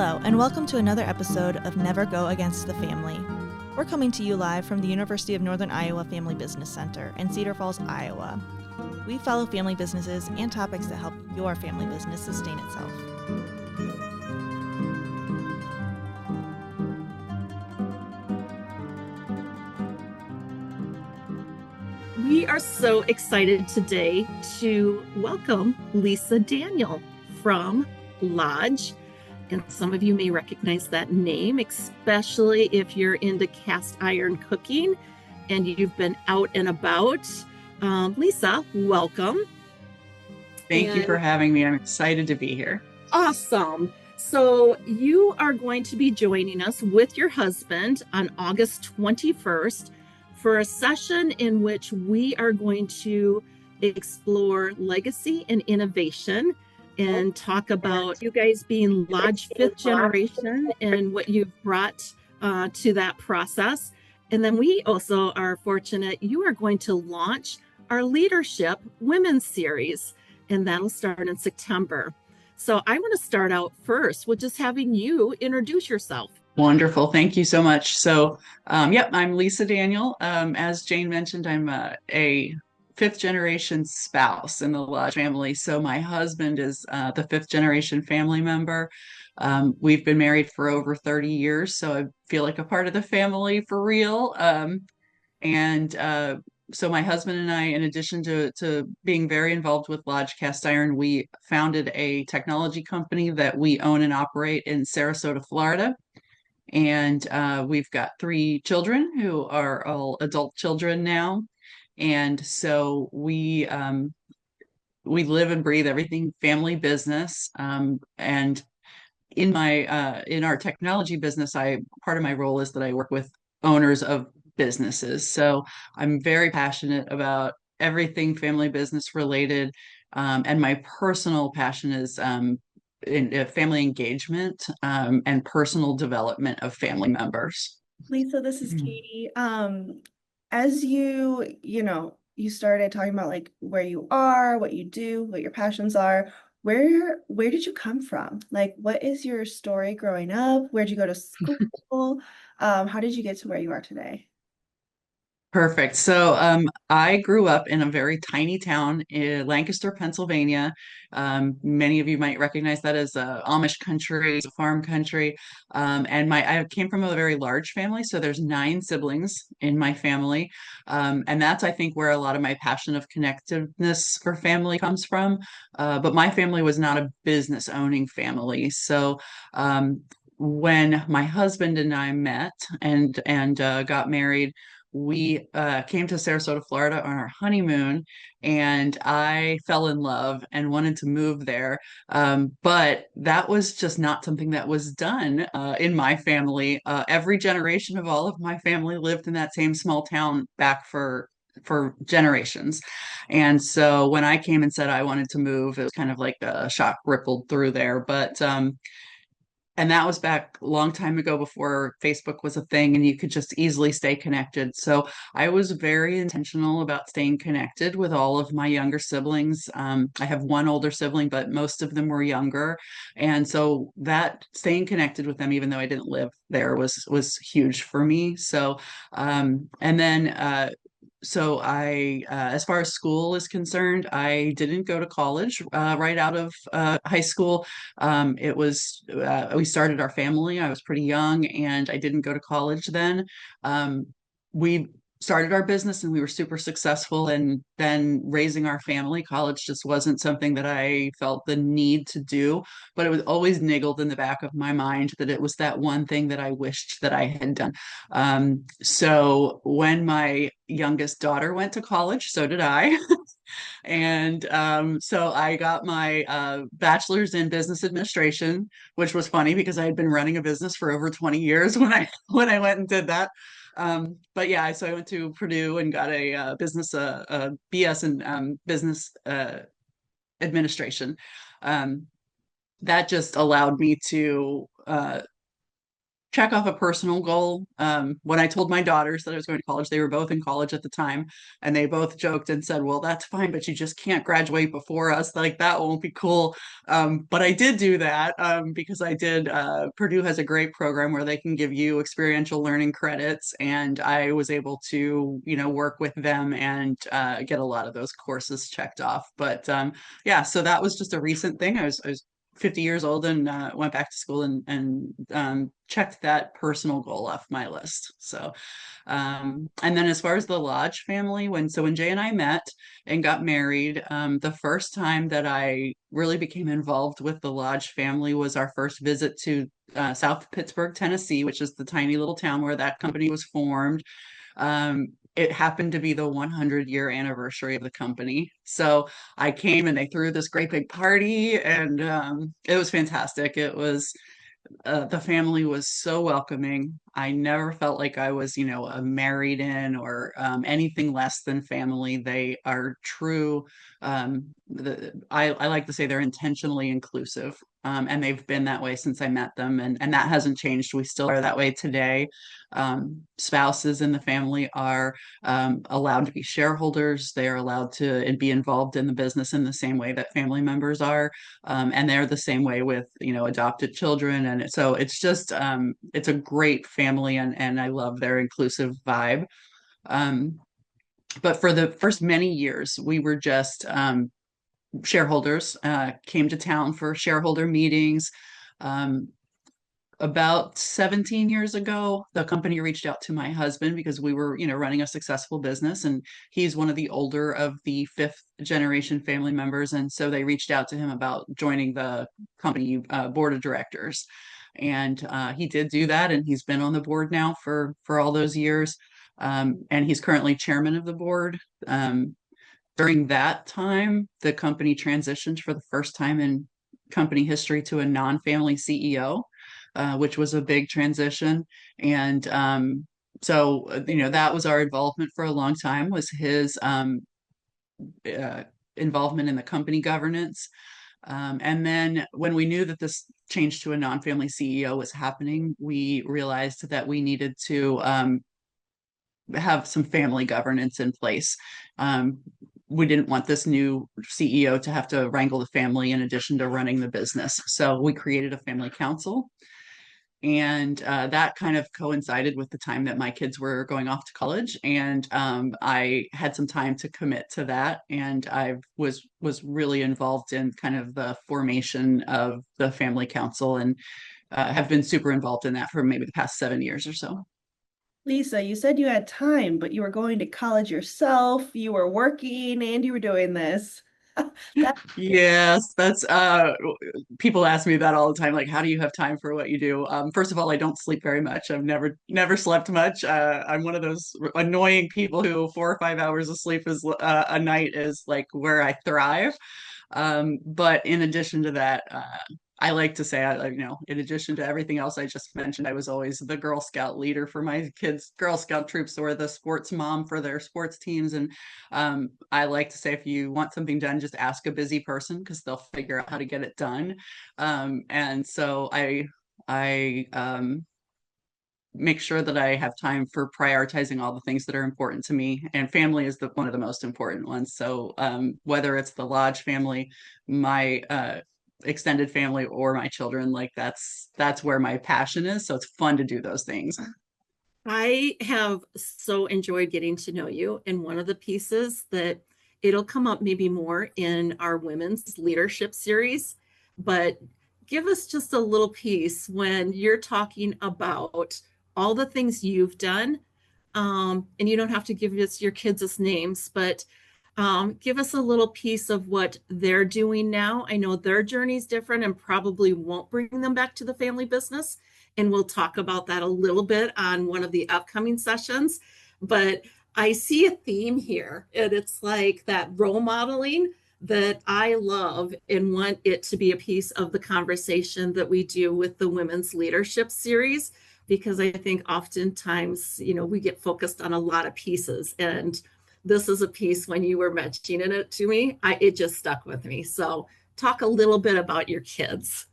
Hello, and welcome to another episode of Never Go Against the Family. We're coming to you live from the University of Northern Iowa Family Business Center in Cedar Falls, Iowa. We follow family businesses and topics that help your family business sustain itself. We are so excited today to welcome Lisa Daniel from Lodge. And some of you may recognize that name, especially if you're into cast iron cooking and you've been out and about. Lisa, welcome. Thank you for having me. I'm excited to be here. Awesome. So you are going to be joining us with your husband on August 21st for a session in which we are going to explore legacy and innovation and talk about you guys being Lodge fifth generation and what you've brought to that process. And then we also are fortunate you are going to launch our Leadership Women's Series, and that'll start in September. So I want to start out first with just having you introduce yourself. Wonderful. Thank you so much. So, I'm Lisa Daniel. As Jane mentioned, I'm a fifth generation spouse in the Lodge family. So my husband is the fifth generation family member. We've been married for over 30 years, so I feel like a part of the family for real. So my husband and I, in addition to being very involved with Lodge Cast Iron, we founded a technology company that we own and operate in Sarasota, Florida. And we've got three children who are all adult children now. And so we live and breathe everything family business. And in our technology business, part of my role is that I work with owners of businesses. So I'm very passionate about everything family business related. And my personal passion is in family engagement and personal development of family members. Lisa, this is Katie. As you started talking about like where you are, what you do, what your passions are, where did you come from? Like, what is your story growing up? Where did you go to school? How did you get to where you are today? Perfect. So I grew up in a very tiny town in Lancaster, Pennsylvania. Many of you might recognize that as Amish country, farm country. And I came from a very large family, so there's 9 siblings in my family, and that's I think where a lot of my passion of connectiveness for family comes from. But my family was not a business owning family, so. When my husband and I met and got married, we came to Sarasota, Florida on our honeymoon, and I fell in love and wanted to move there. But that was just not something that was done in my family. Every generation of all of my family lived in that same small town back for generations. And so when I came and said I wanted to move, it was kind of like a shock rippled through there. But and that was back a long time ago before Facebook was a thing and you could just easily stay connected. So I was very intentional about staying connected with all of my younger siblings. I have one older sibling, but most of them were younger. And so that staying connected with them, even though I didn't live there, was huge for me. So and then so as far as school is concerned, I didn't go to college right out of high school. We started our family. I was pretty young, and I didn't go to college then. We started our business, and we were super successful. And then raising our family, college just wasn't something that I felt the need to do. But it was always niggled in the back of my mind that it was that one thing that I wished that I had done. So when my youngest daughter went to college, so did I. And so I got my bachelor's in business administration, which was funny because I had been running a business for over 20 years when I went and did that. But yeah, so I went to Purdue and got a BS in business administration. That just allowed me to check off a personal goal. When I told my daughters that I was going to college, they were both in college at the time, and they both joked and said, "Well, that's fine, but you just can't graduate before us. Like that won't be cool." But I did do that because I did. Purdue has a great program where they can give you experiential learning credits, and I was able to, work with them and get a lot of those courses checked off. But yeah, so that was just a recent thing. I was 50 years old and went back to school and checked that personal goal off my list. So, and then as far as the Lodge family, when Jay and I met and got married, the first time that I really became involved with the Lodge family was our first visit to South Pittsburgh, Tennessee, which is the tiny little town where that company was formed. It happened to be the 100-year anniversary of the company. So I came and they threw this great big party, and it was fantastic. It was the family was so welcoming. I never felt like I was, married in or anything less than family. They are true. I like to say they're intentionally inclusive. And they've been that way since I met them, and that hasn't changed. We still are that way today. Spouses in the family are allowed to be shareholders. They are allowed to and be involved in the business in the same way that family members are, and they're the same way with adopted children. And so it's just it's a great family, and I love their inclusive vibe. um, but for the first many years we were just shareholders, came to town for shareholder meetings. um, about 17 years ago, the company reached out to my husband because we were, running a successful business, and he's one of the older of the fifth generation family members. And so they reached out to him about joining the company board of directors. And he did do that, and he's been on the board now for all those years. And he's currently chairman of the board. During that time, the company transitioned for the first time in company history to a non-family CEO, which was a big transition. And so, that was our involvement for a long time, was his uh, involvement in the company governance. And then when we knew that this change to a non-family CEO was happening, we realized that we needed to have some family governance in place. Um, we didn't want this new CEO to have to wrangle the family in addition to running the business. So we created a family council. And that kind of coincided with the time that my kids were going off to college, and I had some time to commit to that, and I was really involved in kind of the formation of the family council, and have been super involved in that for maybe the past 7 years or so. Lisa, you said you had time, but you were going to college yourself, you were working, and you were doing this. That Yes, that's people ask me that all the time, like, how do you have time for what you do? First of all, I don't sleep very much. I've never slept much. I'm one of those annoying people who 4 or 5 hours of sleep is a night is like where I thrive. But in addition to that, I like to say, in addition to everything else I just mentioned, I was always the Girl Scout leader for my kids' Girl Scout troops, or the sports mom for their sports teams. And I like to say, if you want something done, just ask a busy person because they'll figure out how to get it done. And so I make sure that I have time for prioritizing all the things that are important to me, and family is one of the most important ones. So whether it's the Lodge family, my extended family, or my children, like that's where my passion is. So it's fun to do those things. I have so enjoyed getting to know you. And one of the pieces that it'll come up maybe more in our women's leadership series, but give us just a little piece when you're talking about all the things you've done. And you don't have to give us your kids' names, but give us a little piece of what they're doing now. I know their journey's different and probably won't bring them back to the family business. And we'll talk about that a little bit on one of the upcoming sessions. But I see a theme here, and it's like that role modeling that I love and want it to be a piece of the conversation that we do with the Women's Leadership Series, because I think oftentimes, we get focused on a lot of pieces. And this is a piece, when you were mentioning it to me, it just stuck with me. So talk a little bit about your kids.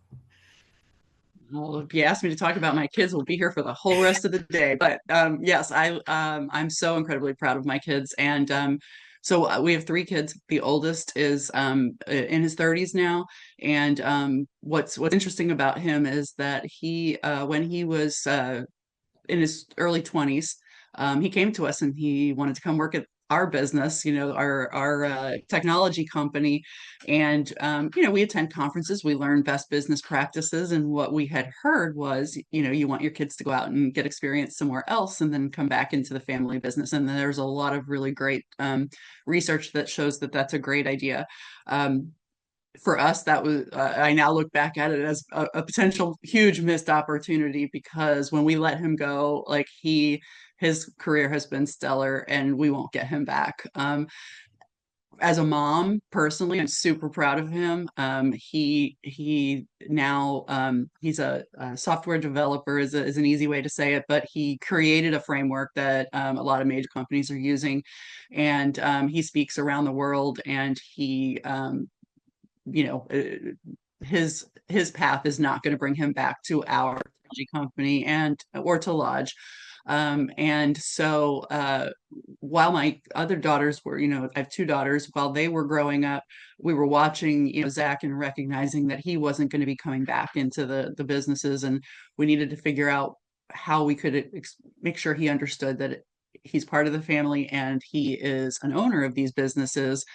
Well, if you ask me to talk about my kids, we'll be here for the whole rest of the day. But yes, I'm so incredibly proud of my kids, and we have three kids. The oldest is in his 30s now, and what's interesting about him is that when he was in his early 20s, he came to us and he wanted to come work at our business, our technology company. And, we attend conferences, we learn best business practices. And what we had heard was, you want your kids to go out and get experience somewhere else and then come back into the family business. And then there's a lot of really great research that shows that that's a great idea. For us, that was I now look back at it as a potential huge missed opportunity, because when we let him go, like his career has been stellar and we won't get him back. As a mom, personally, I'm super proud of him. He now he's a software developer is an easy way to say it, but he created a framework that a lot of major companies are using, and he speaks around the world, and he you know his path is not going to bring him back to our technology company and or to Lodge. And so while my other daughters were, I have two daughters, while they were growing up, we were watching, Zach, and recognizing that he wasn't going to be coming back into the businesses, and we needed to figure out how we could make sure he understood that he's part of the family and he is an owner of these businesses,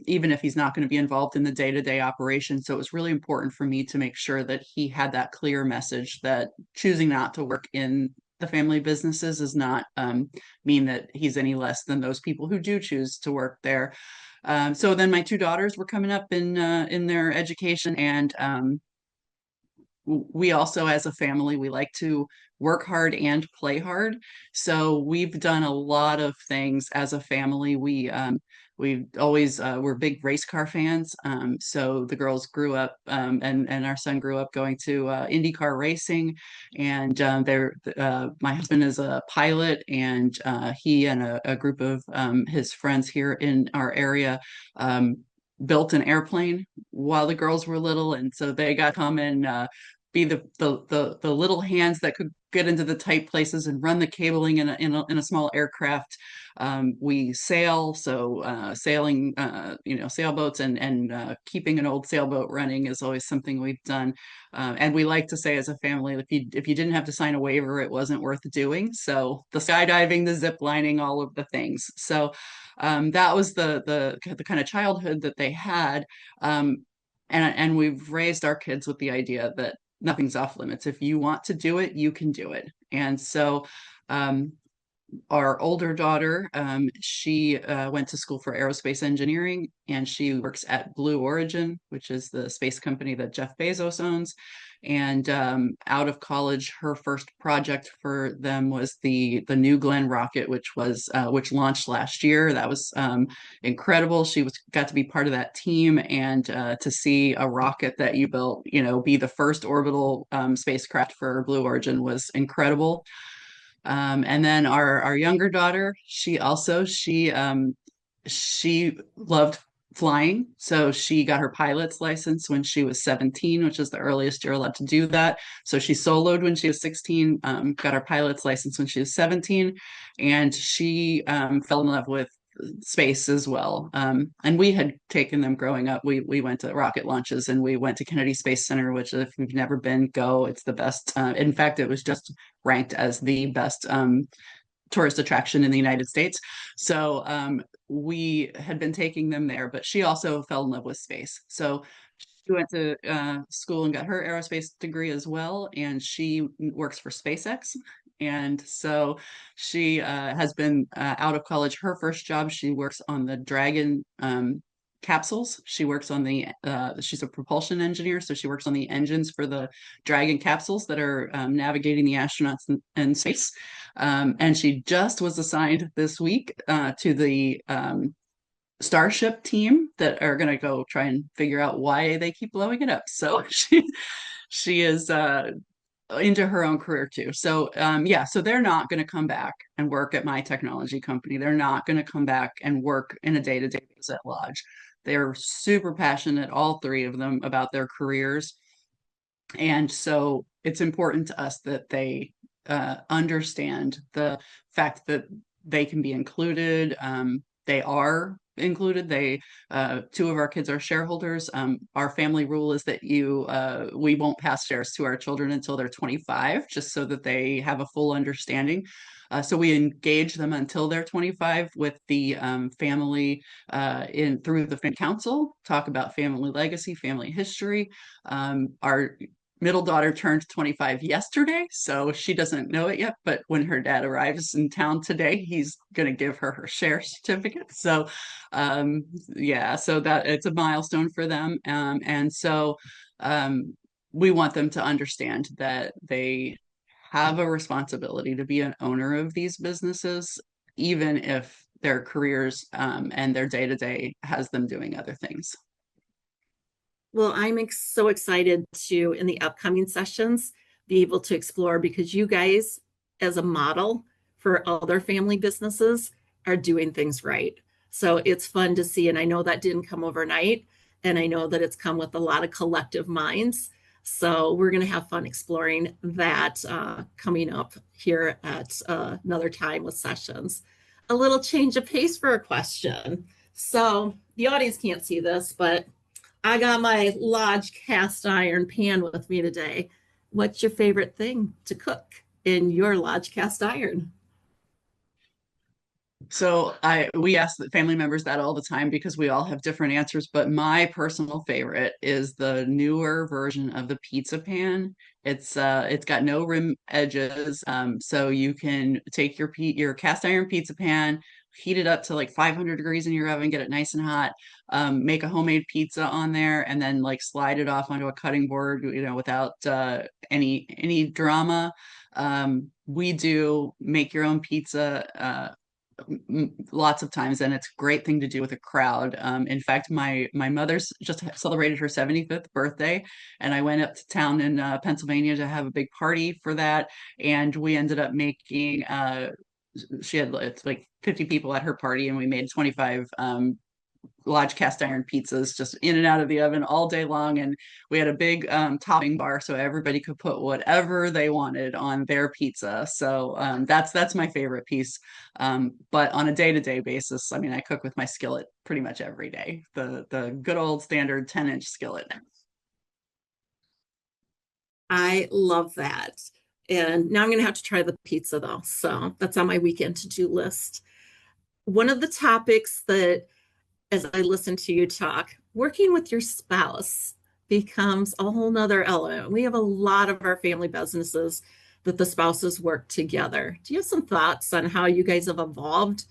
even if he's not going to be involved in the day-to-day operation. So it was really important for me to make sure that he had that clear message that choosing not to work in the family businesses does not mean that he's any less than those people who do choose to work there. So then my two daughters were coming up in their education, and we also, as a family, we like to work hard and play hard. So we've done a lot of things as a family. We always we're big race car fans. So the girls grew up, and our son grew up going to IndyCar racing, and my husband is a pilot, and he and a group of his friends here in our area. Built an airplane while the girls were little, and so they got to come and be the little hands that could get into the tight places and run the cabling in a small aircraft. We sail, so sailing, sailboats, and keeping an old sailboat running is always something we've done. And we like to say as a family, if you didn't have to sign a waiver, it wasn't worth doing. So the skydiving, the zip lining, all of the things. So that was the kind of childhood that they had. And we've raised our kids with the idea that nothing's off limits. If you want to do it, you can do it. And so um, our older daughter, she went to school for aerospace engineering, and she works at Blue Origin, which is the space company that Jeff Bezos owns. And out of college, her first project for them was the New Glenn rocket, which launched last year. That was incredible. She got to be part of that team, and to see a rocket that you built, be the first orbital spacecraft for Blue Origin was incredible. And then our younger daughter, she loved flying, so she got her pilot's license when she was 17, which is the earliest you're allowed to do that. So she soloed when she was 16, got her pilot's license when she was 17, and she fell in love with space as well. And we had taken them growing up. We went to rocket launches, and we went to Kennedy Space Center, which, if you've never been, go. It's the best. In fact, it was just ranked as the best tourist attraction in the United States. So we had been taking them there, but she also fell in love with space. So she went to school and got her aerospace degree as well, and she works for SpaceX. And so she has been out of college. Her first job, she works on the Dragon capsules. She works on she's a propulsion engineer, so she works on the engines for the Dragon capsules that are navigating the astronauts in space. And she just was assigned this week to the Starship team that are going to go try and figure out why they keep blowing it up. So she is into her own career too. So yeah, so they're not going to come back and work at my technology company. They're not going to come back and work in a day-to-day basis at Lodge. They're super passionate, all three of them, about their careers. And so it's important to us that they understand the fact that they can be included. They are included. They two of our kids are shareholders. Our family rule is that we won't pass shares to our children until they're 25, just so that they have a full understanding. So we engage them until they're 25 with the family in through the family council, talk about family legacy, family history. Our middle daughter turned 25 yesterday, so she doesn't know it yet. But when her dad arrives in town today, he's going to give her share certificate. So, yeah, so that it's a milestone for them. And so, um, we want them to understand that they have a responsibility to be an owner of these businesses, even if their careers and their day to day has them doing other things. Well, so excited to, in the upcoming sessions, be able to explore because you guys, as a model for other family businesses, are doing things right. So it's fun to see. And I know that didn't come overnight. And I know that it's come with a lot of collective minds. So we're going to have fun exploring that coming up here at another time with sessions. A little change of pace for a question. So the audience can't see this, but I got my Lodge cast iron pan with me today. What's your favorite thing to cook in your Lodge cast iron? So we ask the family members that all the time because we all have different answers, but my personal favorite is the newer version of the pizza pan. It's got no rim edges. So you can take your cast iron pizza pan, heat it up to like 500 degrees in your oven, get it nice and hot, make a homemade pizza on there, and then like slide it off onto a cutting board, without any drama. We do make your own pizza lots of times, and it's a great thing to do with a crowd. In fact, my mother's just celebrated her 75th birthday, and I went up to town in Pennsylvania to have a big party for that, and we ended up making she had it's like 50 people at her party, and we made 25 Lodge cast iron pizzas just in and out of the oven all day long. And we had a big topping bar so everybody could put whatever they wanted on their pizza. So that's my favorite piece. But on a day-to-day basis, I mean, I cook with my skillet pretty much every day. The good old standard 10-inch skillet. I love that. And now I'm going to have to try the pizza though. So that's on my weekend to-do list. One of the topics that, as I listen to you talk, working with your spouse becomes a whole nother element. We have a lot of our family businesses that the spouses work together. Do you have some thoughts on how you guys have evolved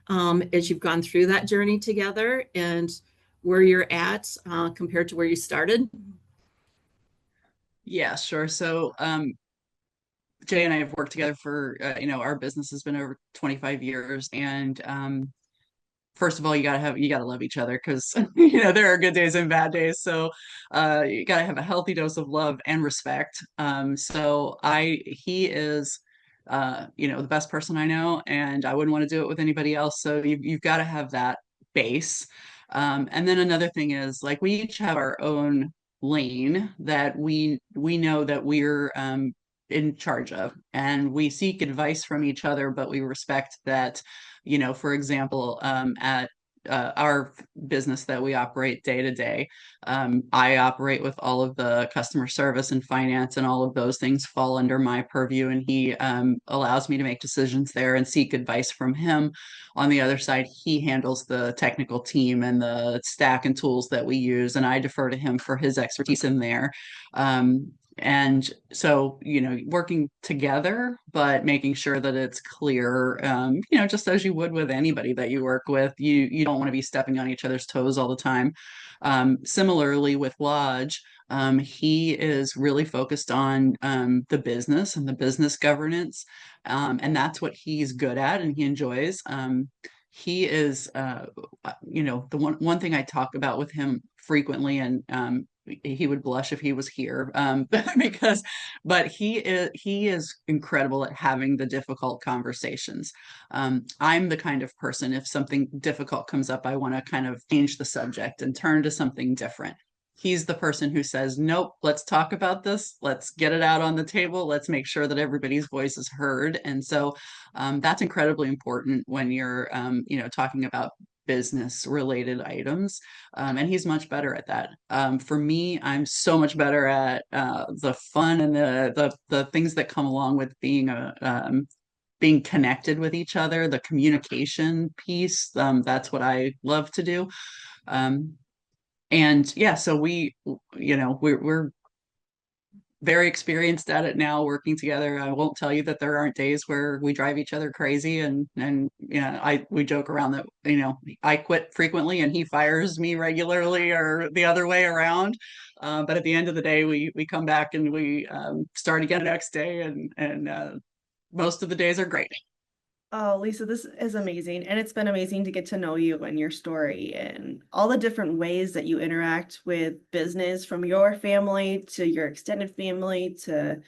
as you've gone through that journey together and where you're at compared to where you started? Yeah, sure. So Jay and I have worked together for our business has been over 25 years, and first of all, you gotta love each other because there are good days and bad days. So you gotta have a healthy dose of love and respect. So I he is the best person I know, and I wouldn't want to do it with anybody else. So you've got to have that base. And then another thing is like we each have our own lane that we know that we're in charge of, and we seek advice from each other, but we respect that. For example, at our business that we operate day to day, I operate with all of the customer service and finance, and all of those things fall under my purview. And he allows me to make decisions there and seek advice from him. On the other side, he handles the technical team and the stack and tools that we use, and I defer to him for his expertise in there. And so, working together, but making sure that it's clear, just as you would with anybody that you work with, you don't want to be stepping on each other's toes all the time. Similarly with Lodge, he is really focused on the business and the business governance, and that's what he's good at and he enjoys. He is, the one thing I talk about with him frequently, and he would blush if he was here, because but he is incredible at having the difficult conversations. I'm the kind of person, if something difficult comes up, I want to kind of change the subject and turn to something different. he's the person who says, nope, let's talk about this. Let's get it out on the table. Let's make sure that everybody's voice is heard. And so that's incredibly important when you're, talking about business related items. And he's much better at that. For me, I'm so much better at the fun and the things that come along with being connected with each other, the communication piece. That's what I love to do. Um, and yeah, so we're very experienced at it now, working together. I won't tell you that there aren't days where we drive each other crazy, and we joke around that I quit frequently and he fires me regularly, or the other way around. But at the end of the day, we come back and we start again the next day, and most of the days are great. Oh, Lisa, this is amazing. And it's been amazing to get to know you and your story and all the different ways that you interact with business, from your family to your extended family to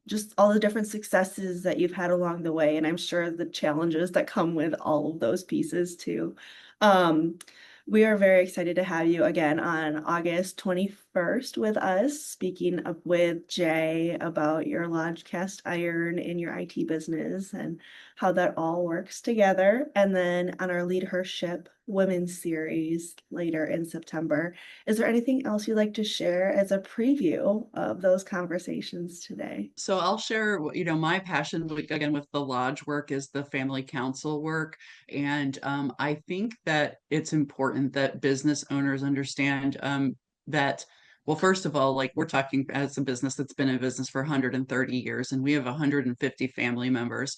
just all the different successes that you've had along the way. And I'm sure the challenges that come with all of those pieces too. Um, we are very excited to have you again on August 21st with us, speaking up with Jay about your Lodge cast iron in your IT business and how that all works together. And then on our Lead Her Ship Women's Series later in September. Is there anything else you'd like to share as a preview of those conversations today? So I'll share, my passion again with the lodge work is the family council work. And I think that it's important that business owners understand that, well, first of all, like, we're talking as a business that's been in business for 130 years and we have 150 family members.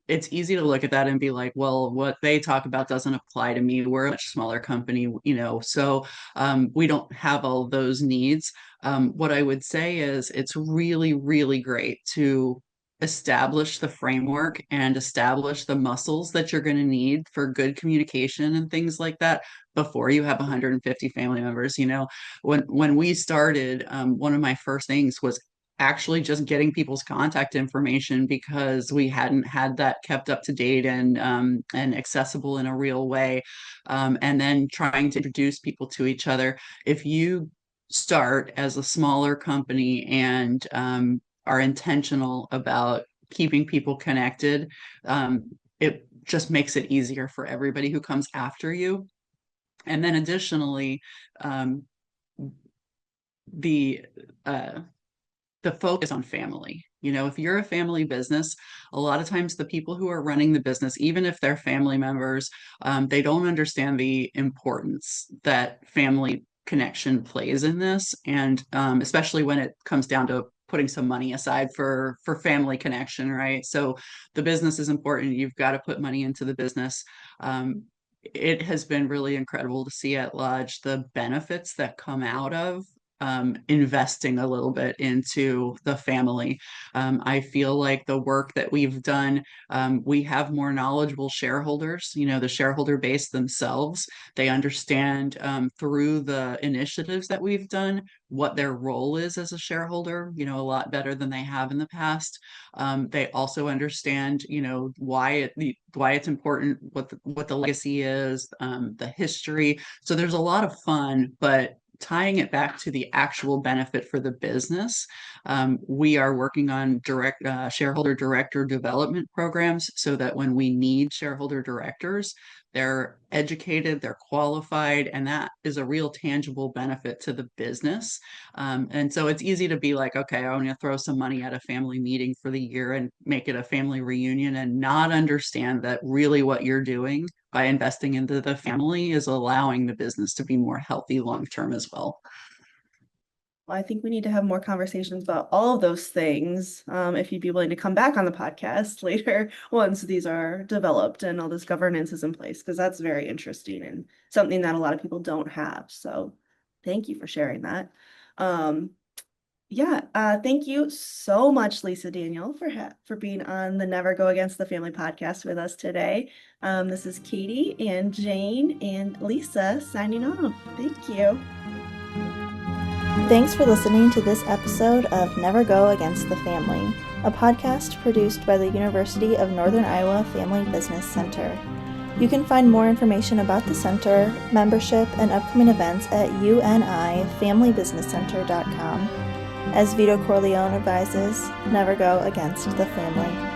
It's easy to look at that and be like, well, what they talk about doesn't apply to me. We're a much smaller company, so we don't have all those needs. What I would say is it's really, really great to establish the framework and establish the muscles that you're going to need for good communication and things like that before you have 150 family members. When we started, one of my first things was actually just getting people's contact information, because we hadn't had that kept up to date and accessible in a real way, and then trying to introduce people to each other. If you start as a smaller company and are intentional about keeping people connected, it just makes it easier for everybody who comes after you. And then additionally, um, the uh, the focus on family. If you're a family business, a lot of times the people who are running the business, even if they're family members, they don't understand the importance that family connection plays in this. And especially when it comes down to putting some money aside for family connection, right? So the business is important. You've got to put money into the business. It has been really incredible to see at Lodge the benefits that come out of investing a little bit into the family. I feel like the work that we've done, we have more knowledgeable shareholders, the shareholder base themselves. They understand through the initiatives that we've done what their role is as a shareholder, a lot better than they have in the past. They also understand, why it's important, what the legacy is, the history. So there's a lot of fun, but tying it back to the actual benefit for the business, we are working on direct shareholder director development programs, so that when we need shareholder directors, they're educated, they're qualified, and that is a real tangible benefit to the business. And so it's easy to be like, okay, I'm going to throw some money at a family meeting for the year and make it a family reunion, and not understand that really what you're doing by investing into the family is allowing the business to be more healthy long term as well. Well, I think we need to have more conversations about all of those things. If you'd be willing to come back on the podcast later once these are developed and all this governance is in place, because that's very interesting and something that a lot of people don't have. So thank you for sharing that. Um, thank you so much, Lisa Daniel, for being on the Never Go Against the Family podcast with us today. This is Katie and Jane and Lisa signing off. Thank you. Thanks for listening to this episode of Never Go Against the Family, a podcast produced by the University of Northern Iowa Family Business Center. You can find more information about the center, membership, and upcoming events at unifamilybusinesscenter.com. As Vito Corleone advises, never go against the family.